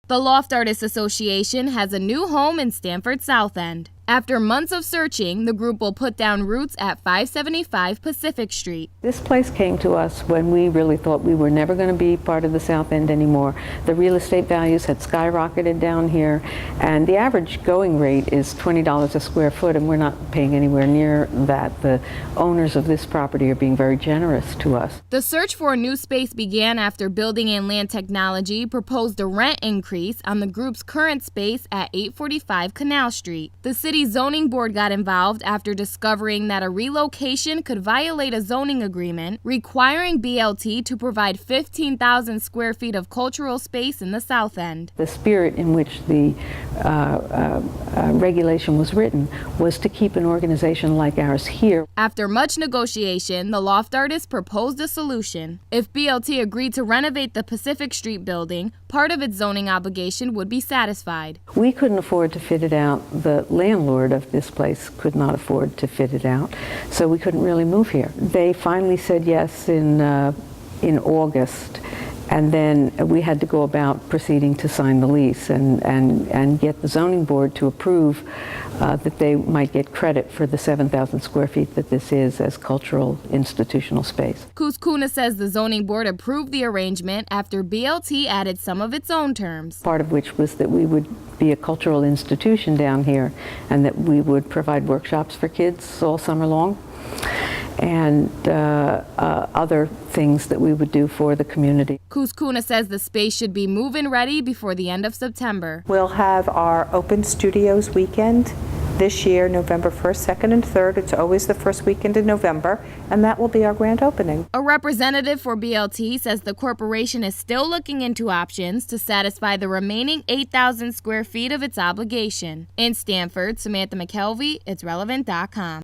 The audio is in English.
The Loft Artists Association has a new home in Stamford South End. After months of searching, the group will put down roots at 575 Pacific Street. This place came to us when we really thought we were never going to be part of the South End anymore. The real estate values had skyrocketed down here, and the average going rate is $20 a square foot, and we're not paying anywhere near that. The owners of this property are being very generous to us. The search for a new space began after Building and Land Technology proposed a rent increase on the group's current space at 845 Canal Street. The city zoning board got involved after discovering that a relocation could violate a zoning agreement requiring BLT to provide 15,000 square feet of cultural space in the South End. The spirit in which the regulation was written was to keep an organization like ours here. After much negotiation, the Loft Artists proposed a solution. If BLT agreed to renovate the Pacific Street building, part of its zoning obligation would be satisfied. We couldn't afford to fit it out. The landlord of this place could not afford to fit it out, so we couldn't really move here. They finally said yes in August, and then we had to go about proceeding to sign the lease and get the zoning board to approve that they might get credit for the 7,000 square feet that this is as cultural institutional space. Cuscuna says the zoning board approved the arrangement after BLT added some of its own terms. Part of which was that we would be a cultural institution down here and that we would provide workshops for kids all summer long, and other things that we would do for the community. Cuscuna says the space should be move-in ready before the end of September. We'll have our Open Studios weekend this year, November 1st, 2nd, and 3rd. It's always the first weekend in November, and that will be our grand opening. A representative for BLT says the corporation is still looking into options to satisfy the remaining 8,000 square feet of its obligation. In Stamford, Samantha McKelvey, It'sRelevant.com.